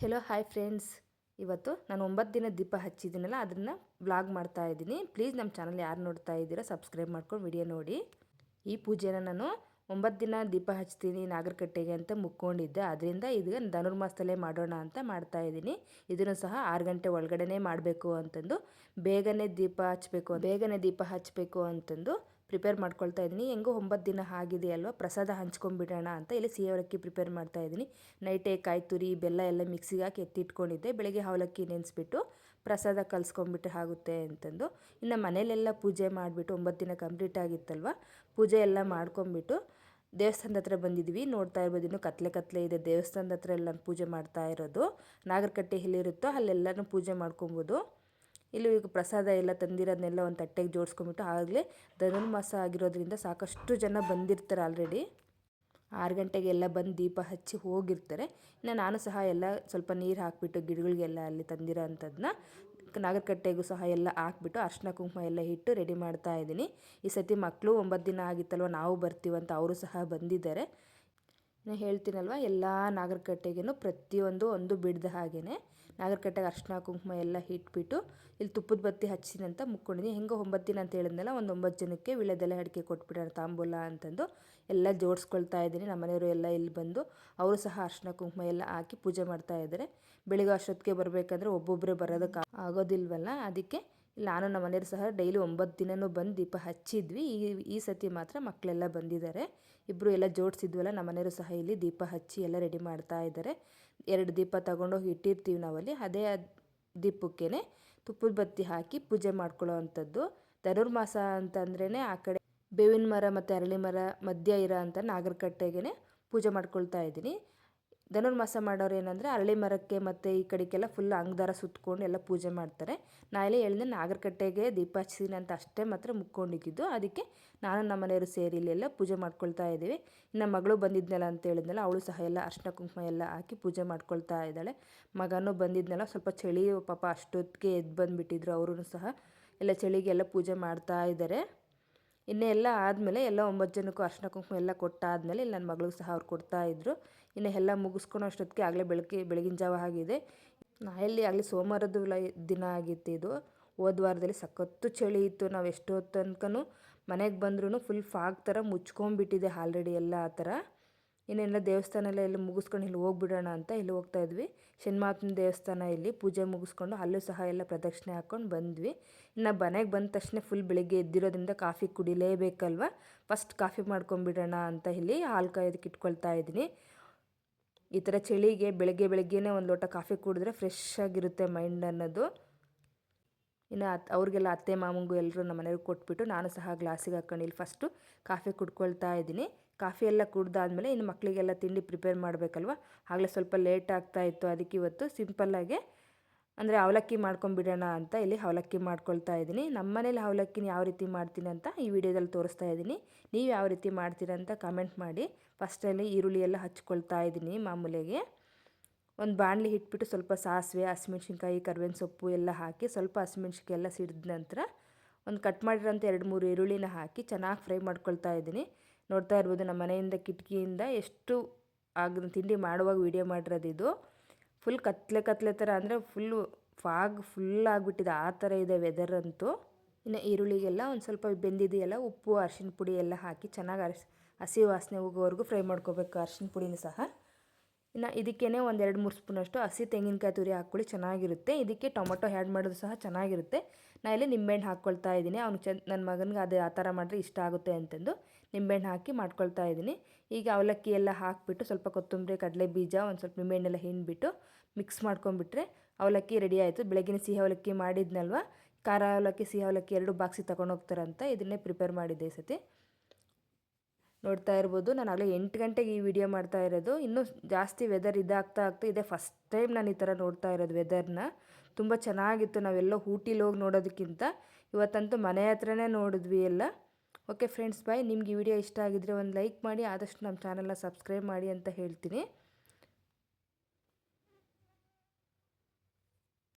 Hello hi friends, ಇವತ್ತು ನಾನು 9 ದಿನ ದೀಪ ಹಚ್ಚಿದ್ದೀನಲ್ಲ ಅದನ್ನು ವ್ಲಾಗ್ ಮಾಡ್ತಾ ಇದ್ದೀನಿ. ಪ್ಲೀಸ್ ನಮ್ಮ ಚಾನಲ್ ಯಾರು ನೋಡ್ತಾ ಇದ್ದೀರಾ ಸಬ್ಸ್ಕ್ರೈಬ್ ಮಾಡ್ಕೊಂಡು ವಿಡಿಯೋ ನೋಡಿ. ಈ ಪೂಜೆನ ನಾನು 9 ದಿನ ದೀಪ ಹಚ್ತೀನಿ ನಾಗರಕಟ್ಟೆಗೆ ಅಂತ ಮುಕ್ಕೊಂಡಿದ್ದೆ. ಅದರಿಂದ ಇದು ಧನುರ್ಮಾಸದಲ್ಲೇ ಮಾಡೋಣ ಅಂತ ಮಾಡ್ತಾ ಇದ್ದೀನಿ. ಇದನ್ನು ಸಹ 6 ಗಂಟೆ ಒಳಗಡೆ ಮಾಡಬೇಕು ಅಂತಂದು ಬೇಗನೆ ದೀಪ ಹಚ್ಚಬೇಕು ಅಂತಂದು ಪ್ರಿಪೇರ್ ಮಾಡ್ಕೊಳ್ತಾ ಇದ್ದೀನಿ. ಹೆಂಗೋ 9 ದಿನ ಆಗಿದೆ ಅಲ್ವಾ, ಪ್ರಸಾದ ಹಂಚ್ಕೊಂಡ್ಬಿಡೋಣ ಅಂತ ಇಲ್ಲಿ ಸಿಹಿ ಅವಲಕ್ಕಿ ಪ್ರಿಪೇರ್ ಮಾಡ್ತಾ ಇದ್ದೀನಿ. ನೈಟೇ ಕಾಯಿ ತುರಿ ಬೆಲ್ಲ ಎಲ್ಲ ಮಿಕ್ಸಿಗೆ ಹಾಕಿ ಎತ್ತಿಟ್ಕೊಂಡಿದ್ದೆ. ಬೆಳಗ್ಗೆ ಅವಲಕ್ಕಿ ನೆನೆಸ್ಬಿಟ್ಟು ಪ್ರಸಾದ ಕಲಿಸ್ಕೊಂಡ್ಬಿಟ್ರೆ ಆಗುತ್ತೆ ಅಂತಂದು ಇನ್ನು ಮನೇಲೆಲ್ಲ ಪೂಜೆ ಮಾಡಿಬಿಟ್ಟು 9 ದಿನ ಕಂಪ್ಲೀಟ್ ಆಗಿತ್ತಲ್ವ, ಪೂಜೆ ಎಲ್ಲ ಮಾಡ್ಕೊಂಬಿಟ್ಟು ದೇವಸ್ಥಾನದ ಹತ್ರ ಬಂದಿದ್ವಿ. ನೋಡ್ತಾ ಇರ್ಬೋದು, ಇನ್ನೂ ಕತ್ಲೆ ಇದೆ. ದೇವಸ್ಥಾನದ ಹತ್ರ ಎಲ್ಲ ಪೂಜೆ ಮಾಡ್ತಾ ಇರೋದು. ನಾಗರಕಟ್ಟೆ ಎಲ್ಲಿರುತ್ತೋ ಅಲ್ಲೆಲ್ಲನೂ ಪೂಜೆ ಮಾಡ್ಕೊಬೋದು. ಇಲ್ಲಿ ಈಗ ಪ್ರಸಾದ ಎಲ್ಲ ತಂದಿರೋದನ್ನೆಲ್ಲ ಒಂದು ತಟ್ಟೆಗೆ ಜೋಡಿಸ್ಕೊಂಬಿಟ್ಟು, ಆಗಲೇ ಧನುರ್ಮಾಸ ಆಗಿರೋದ್ರಿಂದ ಸಾಕಷ್ಟು ಜನ ಬಂದಿರ್ತಾರೆ. ಆಲ್ರೆಡಿ 6 ಗಂಟೆಗೆಲ್ಲ ಬಂದು ದೀಪ ಹಚ್ಚಿ ಹೋಗಿರ್ತಾರೆ. ಇನ್ನು ನಾನು ಸಹ ಎಲ್ಲ ಸ್ವಲ್ಪ ನೀರು ಹಾಕಿಬಿಟ್ಟು ಗಿಡಗಳಿಗೆಲ್ಲ ಅಲ್ಲಿ ತಂದಿರೋ ಅಂಥದ್ದನ್ನ ನಾಗರಕಟ್ಟೆಗೂ ಸಹ ಎಲ್ಲ ಹಾಕ್ಬಿಟ್ಟು ಅರ್ಶಿನ ಕುಂಕುಮ ಎಲ್ಲ ಇಟ್ಟು ರೆಡಿ ಮಾಡ್ತಾ ಇದ್ದೀನಿ. ಈ ಸತಿ ಮಕ್ಕಳು 9 ದಿನ ಆಗಿತ್ತಲ್ವ, ನಾವು ಬರ್ತೀವಂತ ಅವರು ಸಹ ಬಂದಿದ್ದಾರೆ. ನಾನು ಹೇಳ್ತೀನಲ್ವ, ಎಲ್ಲ ನಾಗರಕಟ್ಟೆಗೂ ಪ್ರತಿಯೊಂದು ಒಂದು ಬಿಡ್ದ ಹಾಗೆಯೇ ನಾಗರಕಟ್ಟೆಗೆ ಅರ್ಶಿನ ಕುಂಕುಮ ಎಲ್ಲ ಇಟ್ಬಿಟ್ಟು ಇಲ್ಲಿ ತುಪ್ಪದ ಬತ್ತಿ ಹಚ್ಚಿನಿ ಅಂತ ಮುಕ್ಕೊಂಡಿದ್ದೀನಿ. ಹೆಂಗೋ 9 ದಿನ ಅಂತ ಹೇಳಿದ್ನಲ್ಲ, ಒಂದು 9 ಜನಕ್ಕೆ ವಿಳೆದೆಲೆ ಅಡಿಕೆ ಕೊಟ್ಬಿಡೋಣ ತಾಂಬೂಲ ಅಂತಂದು ಎಲ್ಲ ಜೋಡಿಸ್ಕೊಳ್ತಾ ಇದ್ದೀನಿ. ನಮ್ಮ ಮನೆಯವರು ಎಲ್ಲ ಇಲ್ಲಿ ಬಂದು ಅವರು ಸಹ ಅರ್ಶಿನ ಕುಂಕುಮ ಎಲ್ಲ ಹಾಕಿ ಪೂಜೆ ಮಾಡ್ತಾ ಇದ್ದಾರೆ. ಬೆಳಿಗ್ಗೆ ಅಷ್ಟೊತ್ತಿಗೆ ಬರಬೇಕಂದ್ರೆ ಒಬ್ಬೊಬ್ಬರೇ ಬರೋದಕ್ಕೆ ಆಗೋದಿಲ್ವಲ್ಲ, ಅದಕ್ಕೆ ಇಲ್ಲಿ ನಾನು ನಮ್ಮ ಮನೆಯವರು ಸಹ ಡೈಲಿ 9 ದಿನವೂ ಬಂದು ದೀಪ ಹಚ್ಚಿದ್ವಿ. ಈ ಸತಿ ಮಾತ್ರ ಮಕ್ಕಳೆಲ್ಲ ಬಂದಿದ್ದಾರೆ. ಇಬ್ಬರು ಎಲ್ಲ ಜೋಡಿಸಿದ್ವಲ್ಲ, ನಮ್ಮ ಮನೆಯವರು ಸಹ ಇಲ್ಲಿ ದೀಪ ಹಚ್ಚಿ ಎಲ್ಲ ರೆಡಿ ಮಾಡ್ತಾ ಇದ್ದಾರೆ. 2 ದೀಪ ತಗೊಂಡೋಗಿ ಇಟ್ಟಿರ್ತೀವಿ ನಾವಲ್ಲಿ. ಅದೇ ದೀಪಕ್ಕೇ ತುಪ್ಪದ ಬತ್ತಿ ಹಾಕಿ ಪೂಜೆ ಮಾಡ್ಕೊಳ್ಳೋ ಅಂಥದ್ದು. ಧನುರ್ಮಾಸ ಅಂತಂದ್ರೇ ಆ ಕಡೆ ಬೇವಿನ ಮರ ಮತ್ತು ಅರಳಿ ಮರ ಮಧ್ಯ ಇರೋ ಅಂಥ ನಾಗರಕಟ್ಟೆಗೆ ಪೂಜೆ ಮಾಡ್ಕೊಳ್ತಾ ಇದ್ದೀನಿ. ಧನುರ್ಮಾಸ ಮಾಡೋರು ಏನಂದರೆ ಅರಳಿ ಮರಕ್ಕೆ ಮತ್ತು ಈ ಕಡೆಗೆಲ್ಲ ಫುಲ್ ಅಂಗದಾರ ಸುತ್ತಕೊಂಡು ಎಲ್ಲ ಪೂಜೆ ಮಾಡ್ತಾರೆ. ನಾಳೆ ಹೇಳಿದ್ರೆ ನಾಗರಕಟ್ಟೆಗೆ ದೀಪ ಹಚ್ಚಿದ್ದೀನಿ ಅಂತ ಅಷ್ಟೇ ಮಾತ್ರ ಮುಕ್ಕೊಂಡಿದ್ದು. ಅದಕ್ಕೆ ನಾನು ನಮ್ಮ ಮನೆಯವರು ಸೇರಿ ಇಲ್ಲೆಲ್ಲ ಪೂಜೆ ಮಾಡ್ಕೊಳ್ತಾ ಇದ್ದೀವಿ. ಇನ್ನು ಮಗಳು ಬಂದಿದ್ನಲ್ಲ ಅಂತ ಹೇಳಿದ್ನಲ್ಲ, ಅವಳು ಸಹ ಎಲ್ಲ ಅರ್ಶಿನ ಕುಂಕುಮ ಎಲ್ಲ ಹಾಕಿ ಪೂಜೆ ಮಾಡ್ಕೊಳ್ತಾ ಇದ್ದಾಳೆ. ಮಗನೂ ಬಂದಿದ್ನಲ್ಲ, ಸ್ವಲ್ಪ ಚಳಿ ಪಾಪ ಅಷ್ಟೊತ್ತಿಗೆ ಎದ್ದು ಬಂದುಬಿಟ್ಟಿದ್ರು. ಅವರು ಸಹ ಎಲ್ಲ ಚಳಿಗೆಲ್ಲ ಪೂಜೆ ಮಾಡ್ತಾ ಇದ್ದಾರೆ. ಇನ್ನೇ ಎಲ್ಲ ಆದಮೇಲೆ ಎಲ್ಲ 9 ಜನಕ್ಕೂ ಅರ್ಶಿನ ಕುಂಕುಮ ಎಲ್ಲ ಕೊಟ್ಟಾದಮೇಲೆ ಇಲ್ಲಿ ನನ್ನ ಮಗಳಿಗೂ ಸಹ ಅವ್ರು ಕೊಡ್ತಾಯಿದ್ರು. ಇನ್ನು ಎಲ್ಲ ಮುಗಿಸ್ಕೊಳೋ ಅಷ್ಟೊತ್ತಿಗೆ ಆಗಲೇ ಬೆಳಗಿನ ಜಾವ ಆಗಿದೆ. ಎಲ್ಲಿ ಆಗಲಿ ಸೋಮವಾರದ ದಿನ ಆಗಿತ್ತು ಇದು. ಹೋದ ವಾರದಲ್ಲಿ ಸಖತ್ತು ಚಳಿ ಇತ್ತು. ನಾವು ಎಷ್ಟೊತ್ತು ತನಕನೂ ಮನೆಗೆ ಬಂದ್ರೂ ಫುಲ್ ಫಾಗ್ ಥರ ಮುಚ್ಕೊಂಡ್ಬಿಟ್ಟಿದೆ ಆಲ್ರೆಡಿ ಎಲ್ಲ ಆ ಥರ. ಇನ್ನೆಲ್ಲ ದೇವಸ್ಥಾನ ಎಲ್ಲ ಮುಗಿಸ್ಕೊಂಡು ಇಲ್ಲಿ ಹೋಗ್ಬಿಡೋಣ ಅಂತ ಇಲ್ಲಿ ಹೋಗ್ತಾಯಿದ್ವಿ. ಶನಿಮಾತನ ದೇವಸ್ಥಾನ, ಇಲ್ಲಿ ಪೂಜೆ ಮುಗಿಸ್ಕೊಂಡು ಅಲ್ಲೂ ಸಹ ಎಲ್ಲ ಪ್ರದಕ್ಷಿಣೆ ಹಾಕ್ಕೊಂಡು ಬಂದ್ವಿ. ಇನ್ನು ಮನೆಗೆ ಬಂದ ತಕ್ಷಣ ಫುಲ್ ಬೆಳಿಗ್ಗೆ ಎದ್ದಿರೋದ್ರಿಂದ ಕಾಫಿ ಕುಡಿಲೇಬೇಕಲ್ವ, ಫಸ್ಟ್ ಕಾಫಿ ಮಾಡ್ಕೊಂಬಿಡೋಣ ಅಂತ ಇಲ್ಲಿ ಹಾಲು ಕಾಯೋದಕ್ಕೆ ಇಟ್ಕೊಳ್ತಾ ಇದ್ದೀನಿ. ಈ ಥರ ಚಳಿಗೆ ಬೆಳಗ್ಗೆನೇ ಒಂದು ಲೋಟ ಕಾಫಿ ಕುಡಿದ್ರೆ ಫ್ರೆಶ್ ಆಗಿರುತ್ತೆ ಮೈಂಡ್ ಅನ್ನೋದು. ಇನ್ನು ಅವ್ರಿಗೆಲ್ಲ ಅತ್ತೆ ಮಾಮಂಗೂ ಎಲ್ಲರೂ ನಮ್ಮ ಮನೆಯವ್ರಿಗೆ ಕೊಟ್ಬಿಟ್ಟು ನಾನು ಸಹ ಗ್ಲಾಸಿಗೆ ಹಾಕ್ಕೊಂಡು ಇಲ್ಲಿ ಫಸ್ಟು ಕಾಫಿ ಕುಡ್ಕೊಳ್ತಾ ಇದ್ದೀನಿ. ಕಾಫಿ ಎಲ್ಲ ಕುಡ್ದಾದ್ಮೇಲೆ ಇನ್ನು ಮಕ್ಕಳಿಗೆಲ್ಲ ತಿಂಡಿ ಪ್ರಿಪೇರ್ ಮಾಡಬೇಕಲ್ವ, ಆಗಲೇ ಸ್ವಲ್ಪ ಲೇಟ್ ಆಗ್ತಾಯಿತ್ತು. ಅದಕ್ಕೆ ಇವತ್ತು ಸಿಂಪಲ್ಲಾಗೆ ಅಂದರೆ ಅವಲಕ್ಕಿ ಮಾಡ್ಕೊಂಬಿಡೋಣ ಅಂತ ಇಲ್ಲಿ ಅವಲಕ್ಕಿ ಮಾಡ್ಕೊಳ್ತಾ ಇದ್ದೀನಿ. ನಮ್ಮ ಮನೇಲಿ ಅವಲಕ್ಕಿನ ಯಾವ ರೀತಿ ಮಾಡ್ತೀನಿ ಅಂತ ಈ ವಿಡಿಯೋದಲ್ಲಿ ತೋರಿಸ್ತಾ ಇದ್ದೀನಿ. ನೀವು ಯಾವ ರೀತಿ ಮಾಡ್ತೀರಾ ಅಂತ ಕಮೆಂಟ್ ಮಾಡಿ. ಫಸ್ಟಲ್ಲಿ ಈರುಳ್ಳಿ ಎಲ್ಲ ಹಚ್ಕೊಳ್ತಾ ಇದ್ದೀನಿ ಮಾಮೂಲಿಗೆ. ಒಂದು ಬಾಣಲಿ ಇಟ್ಬಿಟ್ಟು ಸ್ವಲ್ಪ ಸಾಸಿವೆ, ಹಸಿಮೆಣ್ಸಿನ್ಕಾಯಿ, ಕರ್ಬೇವಿನ ಸೊಪ್ಪು ಎಲ್ಲ ಹಾಕಿ ಸ್ವಲ್ಪ ಹಸಿಮೆಣ್ಸಿನ್ಕಾಯಿ ಎಲ್ಲ ಸಿಡಿದ ನಂತರ ಒಂದು ಕಟ್ ಮಾಡಿರೋಂಥ 2-3 ಈರುಳ್ಳಿನ ಹಾಕಿ ಚೆನ್ನಾಗಿ ಫ್ರೈ ಮಾಡ್ಕೊಳ್ತಾ ಇದ್ದೀನಿ. ನೋಡ್ತಾ ಇರ್ಬೋದು, ನಮ್ಮ ಮನೆಯಿಂದ ಕಿಟಕಿಯಿಂದ ಎಷ್ಟು ತಿಂಡಿ ಮಾಡುವಾಗ ವೀಡಿಯೋ ಮಾಡಿರೋದು ಇದು. ಫುಲ್ ಕತ್ಲೆ ಥರ, ಅಂದರೆ ಫುಲ್ ಆಗಿಬಿಟ್ಟಿದೆ, ಆ ಥರ ಇದೆ ವೆದರ್ ಅಂತೂ. ಇನ್ನು ಈರುಳ್ಳಿಗೆಲ್ಲ ಒಂದು ಸ್ವಲ್ಪ ಬೆಂದಿದೆಯಲ್ಲ, ಉಪ್ಪು ಅರಿಶಿನ ಪುಡಿ ಎಲ್ಲ ಹಾಕಿ ಚೆನ್ನಾಗಿ ಹಸಿ ವಾಸನೆ ಹೋಗೋವರೆಗೂ ಫ್ರೈ ಮಾಡ್ಕೋಬೇಕು ಅರಿಶಿನ ಪುಡಿನ ಸಹ. ಇನ್ನು ಇದಕ್ಕೇ ಒಂದು 2-3 ಸ್ಪೂನಷ್ಟು ಹಸಿ ತೆಂಗಿನಕಾಯಿ ತುರಿ ಹಾಕ್ಕೊಳ್ಳಿ, ಚೆನ್ನಾಗಿರುತ್ತೆ. ಇದಕ್ಕೆ ಟೊಮೊಟೊ ಆ್ಯಡ್ ಮಾಡೋದು ಸಹ ಚೆನ್ನಾಗಿರುತ್ತೆ. ನಾನು ಇಲ್ಲಿ ನಿಂಬೆಹಣ್ಣು ಹಾಕ್ಕೊಳ್ತಾ ಇದ್ದೀನಿ. ನನ್ನ ಮಗನಿಗೆ ಅದು ಆ ಥರ ಮಾಡಿದ್ರೆ ಇಷ್ಟ ಆಗುತ್ತೆ ಅಂತಂದು ನಿಂಬೆಹಣ್ಣು ಹಾಕಿ ಮಾಡ್ಕೊಳ್ತಾ ಇದ್ದೀನಿ. ಈಗ ಅವಲಕ್ಕಿ ಎಲ್ಲ ಹಾಕಿಬಿಟ್ಟು ಸ್ವಲ್ಪ ಕೊತ್ತಂಬರಿ, ಕಡಲೆ ಬೀಜ, ಒಂದು ಸ್ವಲ್ಪ ನಿಂಬೆಹಣ್ಣೆಲ್ಲ ಹಿಂಡ್ಬಿಟ್ಟು ಮಿಕ್ಸ್ ಮಾಡ್ಕೊಂಡ್ಬಿಟ್ರೆ ಅವಲಕ್ಕಿ ರೆಡಿ ಆಯಿತು. ಬೆಳಗಿನ ಸಿಹಿ ಅವಲಕ್ಕಿ ಮಾಡಿದ್ನಲ್ವ, ಖಾರ ಅವಲಕ್ಕಿ ಸಿಹಿ ಅವಲಕ್ಕಿ 2 ಬಾಕ್ಸಿಗೆ ತಗೊಂಡೋಗ್ತಾರಂತ ಇದನ್ನೇ ಪ್ರಿಪೇರ್ ಮಾಡಿದ್ದೆ ಈ ಸತಿ. ನೋಡ್ತಾ ಇರ್ಬೋದು, ನಾನು ಆಗಲೇ 8 ಗಂಟೆಗೆ ಈ ವಿಡಿಯೋ ಮಾಡ್ತಾ ಇರೋದು. ಇನ್ನೂ ಜಾಸ್ತಿ ವೆದರ್ ಇದಾಗ್ತಾ ಇದೆ. ಫಸ್ಟ್ ಟೈಮ್ ನಾನು ಈ ಥರ ನೋಡ್ತಾ ಇರೋದು ವೆದರ್ನ. ತುಂಬ ಚೆನ್ನಾಗಿತ್ತು. ನಾವೆಲ್ಲೋ ಊಟಿಲಿ ಹೋಗಿ ನೋಡೋದಕ್ಕಿಂತ ಇವತ್ತಂತೂ ಮನೆ ಹತ್ರನೇ ನೋಡಿದ್ವಿ ಎಲ್ಲ. ಓಕೆ ಫ್ರೆಂಡ್ಸ್, ಬಾಯ್. ನಿಮ್ಗೆ ಈ ವಿಡಿಯೋ ಇಷ್ಟ ಆಗಿದ್ರೆ ಒಂದು ಲೈಕ್ ಮಾಡಿ, ಆದಷ್ಟು ನಮ್ಮ ಚಾನಲ್ನ ಸಬ್ಸ್ಕ್ರೈಬ್ ಮಾಡಿ ಅಂತ ಹೇಳ್ತೀನಿ.